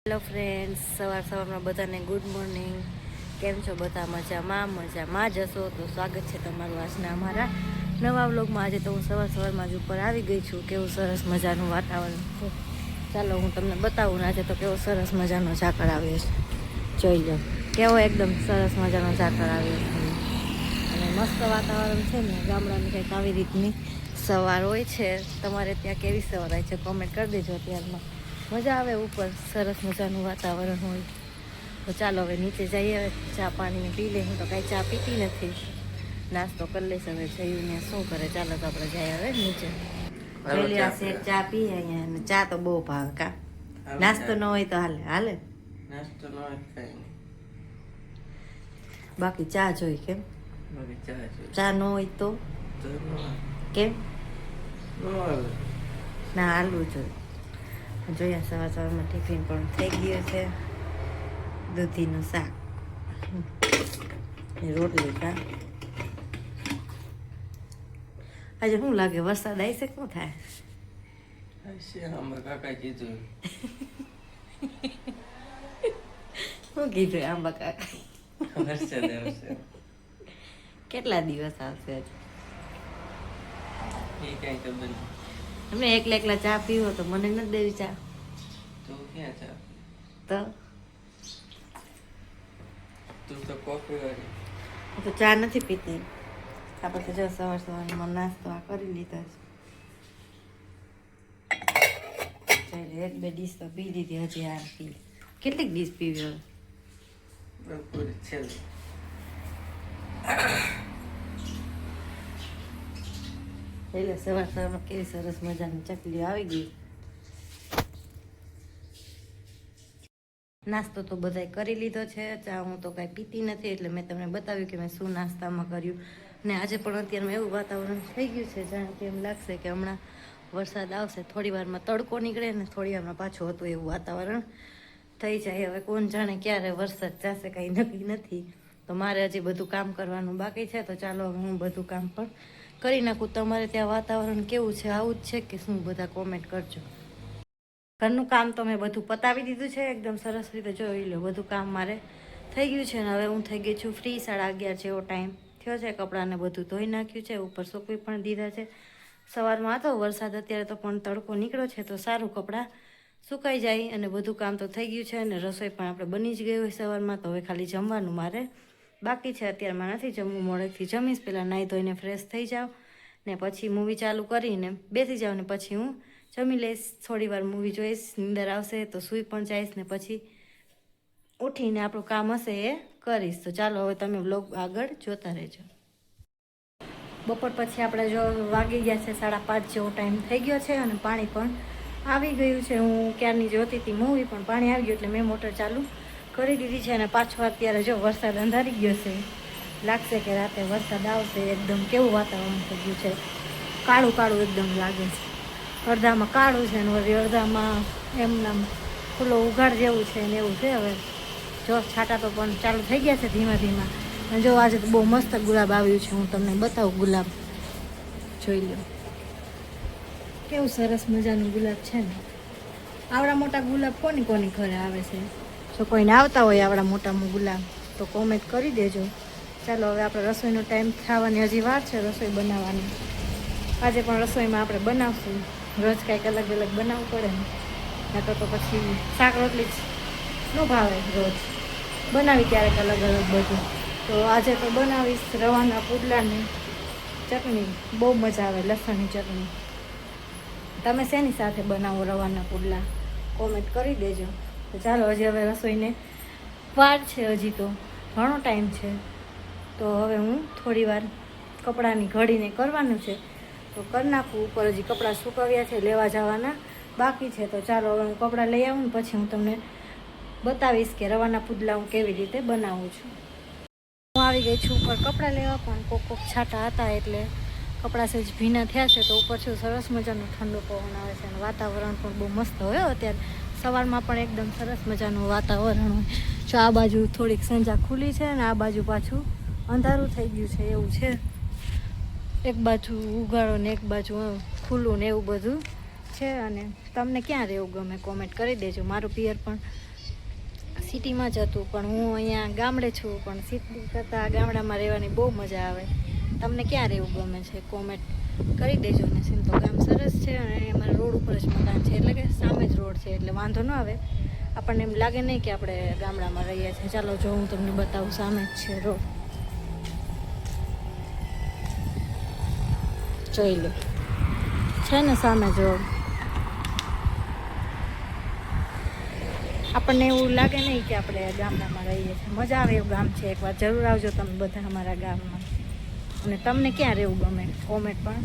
Hello friends, સવારમાં બધાને good morning. કેમ છો? બધા મજામાં જશો તો સ્વાગત છે તમારું આજના અમારા નવા વ્લોગમાં. આજે તો હું સવારમાં જ ઉપર આવી ગઈ છું. કેવું સરસ મજાનું વાતાવરણ છે. ચાલો હું તમને બતાવું ને આજે તો કેવો સરસ મજાનો ઝાકળ આવ્યો છે. જોઈ લો કેવો એકદમ સરસ મજાનો ઝાકળ આવ્યો છે અને મસ્ત વાતાવરણ છે ને. ગામડાની કંઈક આવી રીતની સવાર હોય છે. તમારે ત્યાં કેવી સવાર હોય છે કોમેન્ટ કરી દેજો. અત્યારમાં મજા આવે, ઉપર સરસ મજાનું વાતાવરણ હોય. તો ચાલો હવે નીચે જઈએ, ચા પાણીને પી લે. હું તો કાંઈ ચા પીતી નથી, નાસ્તો કરી લઈશ. હવે જઈને શું કરે, ચાલો તો આપણે જઈએ હવે નીચે. પહેલી શેક ચા પીએ અહીંયા, અને ચા તો બહુ ભાવે. કા નાસ્તો ન હોય તો હાલે નાસ્તો ન હોય કઈ બાકી ચા જોઈ. કેમ ચા ન હોય તો કેમ ના હાલવું જોઈએ. જોઈએ સવારમાં ટિફિન પણ થઈ ગયો છે. દૂધીનું શાક, રોટલી. કા આજે શું લાગે, વરસાદ આવી છે? શું થાય? કાકા કીધું શું કીધું આંબા કાકા? કેટલા દિવસ આવશે? તમે એકલા ચા પીવો તો મને નથી દેવી ચા? તું ક્યાં ચા? તું તો કોફી વાળી. હું તો ચા નથી પીતી. આપણે તો જો સવારમાં નાસ્તો આ કરી લીધો છે. એક બે ડીશ તો પી લીધી, હજી આ પી. કેટલીક ડીશ પીવી હવે? પૂરી છેલ્લી. એટલે સવારમાં કેવી સરસ મજાની ચકલી આવી ગઈ. નાસ્તો તો બધાય કરી લીધો છે. ચા હું તો કાંઈ પીતી નથી, એટલે મેં તમને બતાવ્યું કે મેં શું નાસ્તામાં કર્યું. ને આજે પણ અત્યારમાં એવું વાતાવરણ થઈ ગયું છે જાણે કે એમ લાગશે કે હમણાં વરસાદ આવશે. થોડી વારમાં તડકો નીકળે ને થોડી વારમાં પાછું હતું એવું વાતાવરણ થઈ જાય. હવે કોણ જાણે ક્યારે વરસાદ જશે, કાંઈ નક્કી નથી. તો મારે હજી બધું કામ કરવાનું બાકી છે. તો ચાલો હવે હું બધું કામ પણ કરી નાખું. તમારે ત્યાં વાતાવરણ કેવું છે? આવું જ છે કે શું? બધા કોમેન્ટ કરજો. ઘરનું કામ તો મેં બધું પતાવી દીધું છે એકદમ સરસ રીતે. જોઈ લો બધું કામ મારે થઈ ગયું છે ને હવે હું થઈ ગઈ છું ફ્રી. 11:30 જેવો ટાઈમ થયો છે. કપડાને બધું ધોઈ નાખ્યું છે, ઉપર સૂકવી પણ દીધા છે. સવારમાં હતો વરસાદ, અત્યારે તો પણ તડકો નીકળ્યો છે તો સારું કપડાં સુકાઈ જાય. અને બધું કામ તો થઈ ગયું છે અને રસોઈ પણ આપણે બની જ ગઈ હોય સવારમાં. તો હવે ખાલી જમવાનું મારે બાકી છે. અત્યારમાં નથી જમવું, મોડેકથી જમીશ. પહેલાં નાહી ધોઈને ફ્રેશ થઈ જાઉં ને પછી મૂવી ચાલુ કરીને બેસી જાઉં ને પછી હું જમી લઈશ. થોડી વાર મૂવી જોઈશ, નીંદર આવશે તો સૂઈ પણ જઈશ ને પછી ઉઠીને આપણું કામ હશે એ કરીશ. તો ચાલો હવે તમે વ્લોગ આગળ જોતા રહેજો. બપોર પછી આપણે જો વાગી ગયા છે 5:30 જેવો ટાઈમ થઈ ગયો છે અને પાણી પણ આવી ગયું છે. હું ક્યારની જોતી હતી મૂવી, પણ પાણી આવી ગયું એટલે મેં મોટર ચાલુ કરી દીધી છે. અને પાછો અત્યારે જો વરસાદ અંધારી ગયો છે, લાગશે કે રાતે વરસાદ આવશે. એકદમ કેવું વાતાવરણ થઈ ગયું છે, કાળું કાળું એકદમ લાગે છે. અડધામાં કાળું છે ને વળી અડધામાં એમનામ ખુલ્લો ઉઘાડ જેવું છે ને એવું છે. હવે જો છાંટા તો પણ ચાલુ થઈ ગયા છે ધીમા ધીમા. અને જો આજે તો બહુ મસ્ત ગુલાબ આવ્યું છે. હું તમને બતાવું ગુલાબ, જોઈ લો કેવું સરસ મજાનું ગુલાબ છે ને. આવડા મોટા ગુલાબ કોની ઘરે આવે છે? જો કોઈને આવતા હોય આવડા મોટામાં ગુલાબ તો કોમેન્ટ કરી દેજો. ચાલો હવે આપણે રસોઈનો ટાઈમ થવાની હજી વાર છે રસોઈ બનાવવાની. આજે પણ રસોઈમાં આપણે બનાવશું. રોજ કાંઈક અલગ અલગ બનાવવું પડે ને, નકર તો પછી શાક રોટલી જ ન ભાવે. રોજ બનાવી ક્યારેક અલગ અલગ બધું. તો આજે તો બનાવીશ રવાના પુડલાની ચટણી. બહુ મજા આવે, લસણની ચટણી. તમે શેની સાથે બનાવો રવાના પુડલા કોમેન્ટ કરી દેજો. તો ચાલો હજી હવે રસોઈને વાર છે, હજી તો ઘણો ટાઈમ છે. તો હવે હું થોડી વાર કપડાની ઘડીને કરવાનું છે તો કરી નાખું. ઉપર હજી કપડાં સુકાવ્યા છે, લેવા જવાના બાકી છે. તો ચાલો હવે હું કપડાં લઈ આવું ને પછી હું તમને બતાવીશ કે રવાના પુડલા હું કેવી રીતે બનાવું છું. હું આવી ગઈ છું ઉપર કપડાં લેવા, પણ કોક છાંટા હતા એટલે કપડાં સહેજ ભીના થયા છે. તો ઉપર છું સરસ મજાનો ઠંડો પવન આવે છે અને વાતાવરણ પણ બહુ મસ્ત હોય. અત્યારે સવારમાં પણ એકદમ સરસ મજાનું વાતાવરણ હોય. જો આ બાજુ થોડીક સંજા ખુલ્લી છે અને આ બાજુ પાછું અંધારું થઈ ગયું છે એવું છે. એક બાજુ ઉગાડો ને એક બાજુ ખુલ્લું ને એવું બધું છે. અને તમને ક્યાં રહેવું ગમે કોમેન્ટ કરી દેજો. મારું પિયર પણ સિટીમાં જ હતું, પણ હું અહીંયા ગામડે છું. પણ સિટી કરતાં ગામડામાં રહેવાની બહુ મજા આવે. તમને ક્યાં રહેવું ગમે છે કોમેન્ટ કરી દેજો. ને સીમ તો ગામ સરસ છે અને અમારા રોડ ઉપર જ મકાન છે, એટલે કે સામે જ રોડ છે, એટલે વાંધો ન આવે. આપણને એમ લાગે નહીં કે આપણે ગામડામાં રહીએ છીએ. ચાલો જો હું તમને બતાવું, સામે જ છે રોડ, જોઈ લો, છે ને સામે જ રોડ. આપણને એવું લાગે નહીં કે આપણે ગામડામાં રહીએ છીએ. મજા આવે એવું ગામ છે. એકવાર જરૂર આવજો તમે બધા અમારા ગામમાં. અને તમને ક્યાં રહેવું ગમે કોમેન્ટ પણ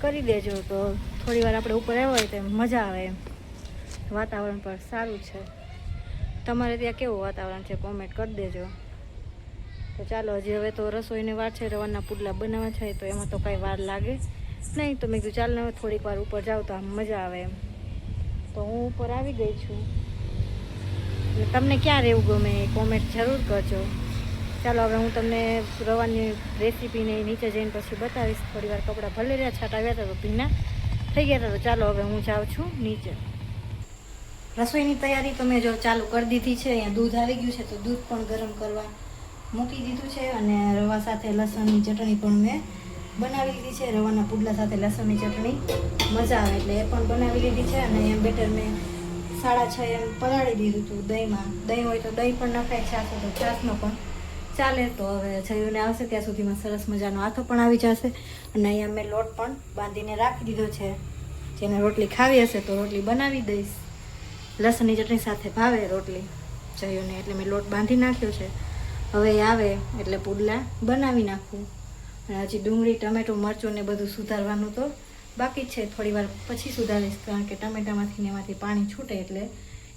કરી દેજો, તો થોડી વાર આપણે ઉપર આવ્યા હોય તો મજા આવે એમ. વાતાવરણ પણ સારું છે. તમારે ત્યાં કેવું વાતાવરણ છે કોમેન્ટ કરી દેજો. તો ચાલો, હજી હવે તો રસોઈની વાર છે, રવાના પુડલા બનાવવા છે, તો એમાં તો કાંઈ વાર લાગે નહીં. તો મેં કીધું ચાલ ને થોડીક વાર ઉપર જાઉં તો આમ મજા આવે એમ. તો હું ઉપર આવી ગઈ છું. તમને ક્યાં રહેવું ગમે એ કોમેન્ટ જરૂર કરજો. ચાલો હવે હું તમને રવાની રેસીપીને નીચે જઈને પછી બતાવીશ. થોડી વાર કપડાં ભલે રહ્યા, છાંટાવ્યા હતા તો ભીના થઈ ગયા હતા. તો ચાલો હવે હું જાઉં છું નીચે. રસોઈની તૈયારી તો મેં જો ચાલુ કરી દીધી છે. અહીંયા દૂધ આવી ગયું છે, તો દૂધ પણ ગરમ કરવા મૂકી દીધું છે. અને રવા સાથે લસણની ચટણી પણ મેં બનાવી લીધી છે. રવાના પુડલા સાથે લસણની ચટણી મજા આવે એટલે એ પણ બનાવી લીધી છે. અને એમ બેટર મેં 6:30 એમ પલાળી દીધું હતું દહીંમાં. દહીં હોય તો દહીં પણ નખાય, છાશ હોય તો છાશનો પણ ચાલે. તો હવે જયુને આવશે ત્યાં સુધીમાં સરસ મજાનો આથો પણ આવી જશે. અને અહીંયા મેં લોટ પણ બાંધીને રાખી દીધો છે. જેને રોટલી ખાવી હશે તો રોટલી બનાવી દઈશ. લસણની ચટણી સાથે ભાવે રોટલી જયુને, એટલે મેં લોટ બાંધી નાખ્યો છે. હવે એ આવે એટલે પુડલા બનાવી નાખું. અને હજી ડુંગળી, ટમેટું, મરચું ને બધું સુધારવાનું તો બાકી જ છે. થોડી વાર પછી સુધારીશ, કારણ કે ટમેટામાંથી ને એમાંથી પાણી છૂટે એટલે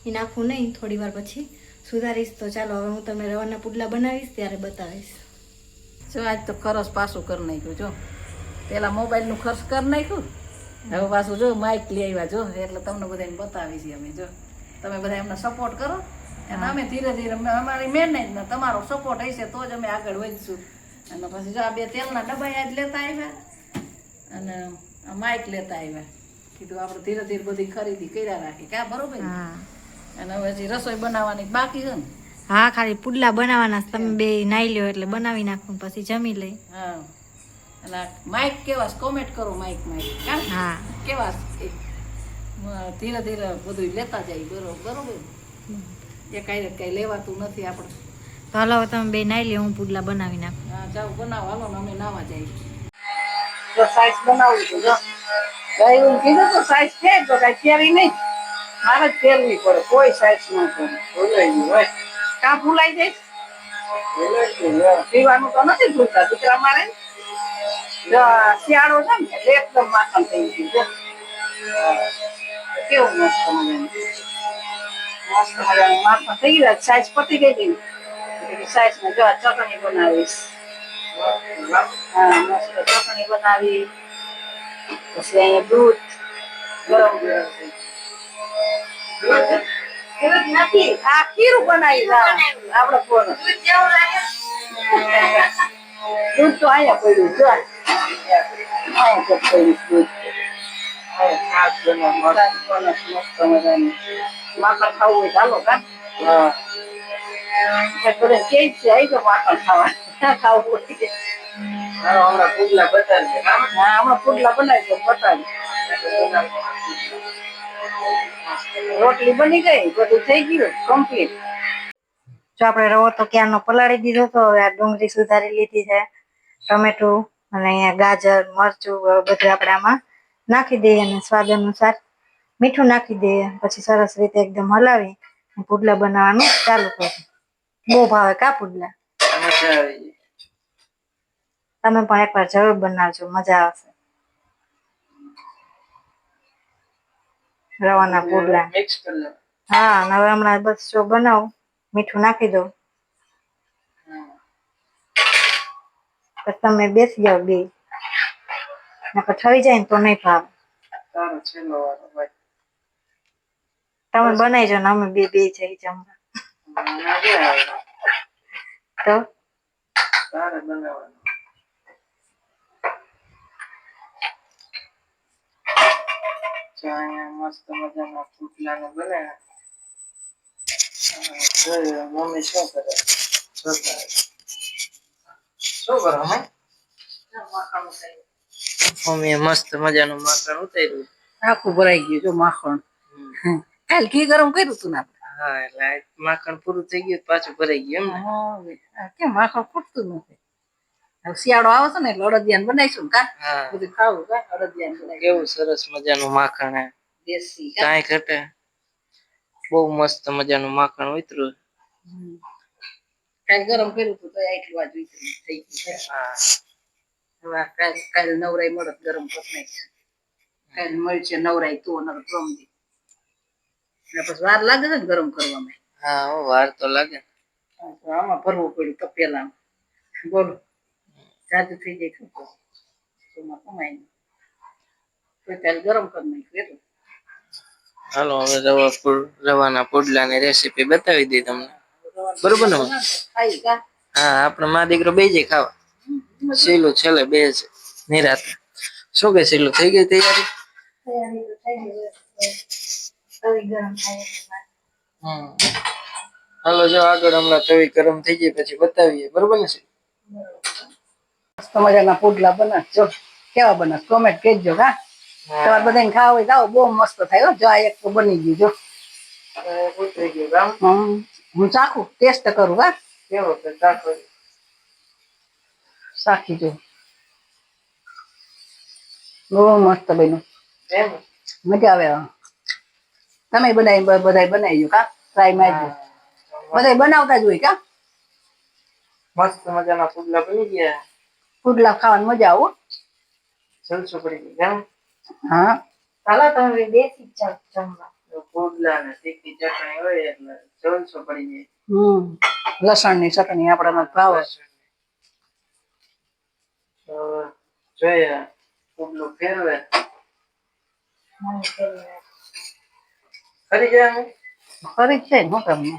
એ નાખવું નહીં. થોડી વાર પછી સુધારીશ. તો ચાલો હવે હું તમને રવાના પુડલા બનાવીશ ત્યારે બતાવીશ. જો આજ તો ખરસ પાછું કરી નાખ્યું. જો પેલા મોબાઈલનું ખર્ચ કરી નાખ્યું, હવે પાછું જો માઇક લઈ આવ્યા. જો એટલે તમને બધાને બતાવી છીએ અમે. જો તમે બધા એમને સપોર્ટ કરો અને અમે ધીરે ધીરે અમારી મહેનત ને તમારો સપોર્ટ હશે તો જ અમે આગળ વધીશું. અને પછી જો આ 2 તેલના ડબ્બા આજ લેતા આવ્યા અને આ માઇક લેતા આવ્યા. કીધું આપણે ધીરે ધીરે બધી ખરીદી કર્યા રાખી, ક્યાં બરોબર ને? અને હવે હજી રસોઈ બનાવવાની બાકી છે ને. હા, ખાલી પુડલા બનાવવાના. તમે બે નાઈ લ્યો એટલે બનાવી નાખું, પછી જમી લઈ. હા, અને માઇક કેવાસ કોમેન્ટ કરો. માઇક હા કેવાસ ધીરે ધીરે બધું લેતા જાય. બરોબર. એ કઈ લેવાતું નથી આપણે. તો હાલો તમે બે નાઈ લ્યો, હું પુડલા બનાવી નાખું. હા, જાઓ બનાવો. હાલો ને અમે નાવા જઈએ. જો સાઈઝ બનાવું છું. જો એવું કીધું તો સાઈઝ છે તો કઈ ફેરવી નહીં. મારે જ ફેરવી પડે. કોઈ સાઈઝ ન કરે. ભૂલાઈ હોય કાં ભૂલાઈ જાય. પીવાનું તો નથી ભૂલતા દીકરા મારે. શિયાળો છે ને એટલે એકદમ માખણ થઈ ગયું. કેવું મસ્ત મજાનું માખણ થઈ ગયું. સાઈઝ પતી ગઈ હતી. સાઈઝ ને જો ચટણી બનાવીશ. હા, મસ્ત ચટણી બનાવી. પછી અહીંયા દૂધ ગરમ નથી. આ ખીરું બનાવી આપડે કોણ દૂધ તો અહીંયા પડ્યું. જો અહીંયા પડ્યું દૂધ. માખણ ખાવું હોય ચાલો કા. કે છે આવી તો માખણ ખાવા ખાવું હોય. હમણાં પુડલા બતાવી. હા, હમણાં પુડલા બનાવી તો બતાવી. રોટલી બની ગઈ, બધું થઈ ગયું કમ્પ્લીટ. જો આપણે રવો તો ક્યારનો પલાળી દીધો તો હવે આ ડુંગળી સુધારી લીધી છે, ટમેટું અને અહીંયા ગાજર, મરચું બધું આપણે આમાં નાખી દઈએ અને સ્વાદ અનુસાર મીઠું નાખી દઈએ. પછી સરસ રીતે એકદમ હલાવી પુડલા બનાવવાનું ચાલુ કરીએ. બહુ ભાવે કા પુડલા? તમે પણ એકવાર જરૂર બનાવજો, મજા આવશે. રવાના પુડલા. હા, અને હવે હમણાં બસ જો બનાવું, મીઠું નાખી દઉં. પછી તમે બેસી જાઓ બે, નકર ઠરી જાય ને તો નહીં ભાવે. તમે બનાવીજો ને અમે બે જઈ જમવા. તો મસ્ત મજાના પુડલા બનાવ્યા. મમ્મી શું કરે? શું કરે? શું કરો મમ્મી? મમ્મીએ મસ્ત મજાનું માખણ ઉતાર્યું. આખું ભરાઈ ગયું જો માખણ. કાલ ઘી ગરમ કર્યું તું ને આપણે. હા એટલે આ માખણ પૂરું થઈ ગયું પાછું ભરાઈ ગયું એમ ને? કેમ માખણ ખૂટતું નથી? હવે શિયાળો આવે છે ને એટલે અડદિયાન બનાવીશું ને કા હા બધું ખાવું કા અડદિયાન બનાવી કેવું સરસ મજાનું માખણ હે. દેશી કાંઈ ઘટે. બહુ મસ્ત મજાનું માખણ ઉતર્યું. કાલ ગરમ કર્યું તું તો આટલી વાત થઈ ગઈ છે. હા હવે કાલ નવરાઈ મળત ગરમ કરી નાખીશું. કાલ મળશે નવરાઈ તો નકર પ્રમદી એટલે પછી વાર લાગે છે ને ગરમ કરવામાં. હા હો, વાર તો લાગે. આમાં ભરવું પડ્યું તપેલામાં. બોલો જાદુ થઈ જાય શું તો કમાઈ તો કાલ ગરમ કરી નાખ્યું એટલે હાલો હવે રવાના પુડલાની રેસીપી બતાવી દી તમને. બરોબર ને? ખાઈ કા હા આપણે મા દીકરો બે જઈ ખાવા. સીલું છેલ્લે બે જ નિરાત. શું કે સીલું થઈ ગઈ તૈયારી? હાલો જો આગળ હમણાં તવી ગરમ થઈ જાય પછી બતાવીએ. બરોબર ને? મસ્ત મજાના પુડલા બનાવજો. કેવા બનાવ કોમેન્ટ કહેજો કા તમારે બધાને ખાવા હોય તો બહુ મસ્ત થાય હો. જો આ એક તો બની ગયું જો. હું ચાખું ટેસ્ટ કરું કા કેવો કે ચાખો સાખી જો બહુ મસ્ત બન્યું. એમ મજા આવે તમે બધા બનાવીજો કા ટ્રાય મારજો. બધા બનાવતા જ હોય કા મસ્ત મજાના પુડલા બની ગયા. પુડલા ખાવાની મજા આવો જલસો પડી ગઈ કેમ? હા ચાલો તમે દેશી જમવા પુડલા ને તીખી ચટણી હોય એટલે જલસો પડી જાય. લસણ ની ચટણી આપણા ભાવ જોઈએ પુડલું ફેરવે ફરી જાય ફરી જ છે ને હું તમને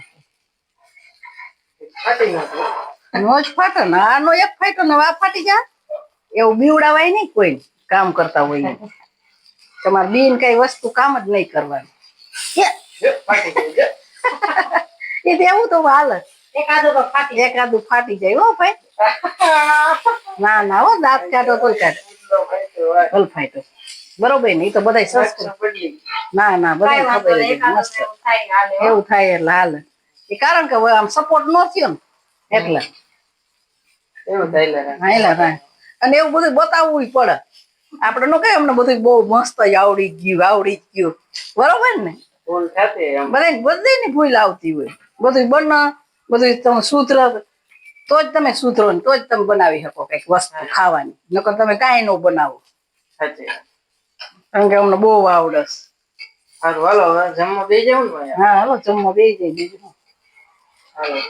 ફાટી નથી. નો જ ફાટે ને આનો એક ફાટ્યો ને આ ફાટી જાય એવું બીવડાવાય નહીં કોઈ કામ કરતા હોય તમારે બીન કઈ વસ્તુ કામ જ નહીં કરવાની ફાટી જાય એ તો એવું તો હાલ એકાદું ફાટી જાય હો ભાઈ ના ના હો દાંત કાઢો તો કાઢે ભલ ફાટ્યો બરોબર ને એ તો બધા સંસ્કૃત ના ના બધા ખબર જ મસ્ત એવું થાય એટલે હાલ એ કારણ કે આમ સપોર્ટ ન થયો ને એટલે એવું થાય હાયલા અને એવું બધું બતાવવું પડે આપડે નો કઈ અમને બધું બહુ મસ્ત આવડી ગયું બરોબર ને ભૂલ થતી એમ બધી ની ભૂલ આવતી હોય બધું બધું તમે સૂત્ર તો જ તમે સુધરો ને તો જ તમે બનાવી શકો કઈક વસ્તુ ખાવાની નકર તમે કાંઈ ન બનાવો સાચી કારણ કે અમને બહુ આવડે સારું હાલો હવે જમવા બે જાવ ને હા હાલો જમવા બે જાય બીજું હાલો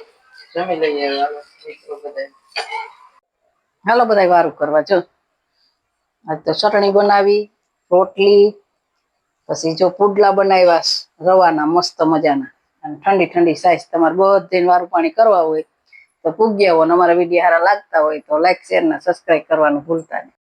જમી લઈએ હાલો મિત્રો બધા હાલો બધા વારું કરવા જો આજ તો ચટણી બનાવી રોટલી પછી જો પુડલા બનાવ્યા રવાના મસ્ત મજાના અને ઠંડી ઠંડી સાઈઝ તમારે બધે વારું પાણી કરવા હોય તો પૂગ્યા હોય અને અમારા વિડીયો સારા લાગતા હોય તો લાઈક શેર ને સબસ્ક્રાઈબ કરવાનું ભૂલતા નહીં.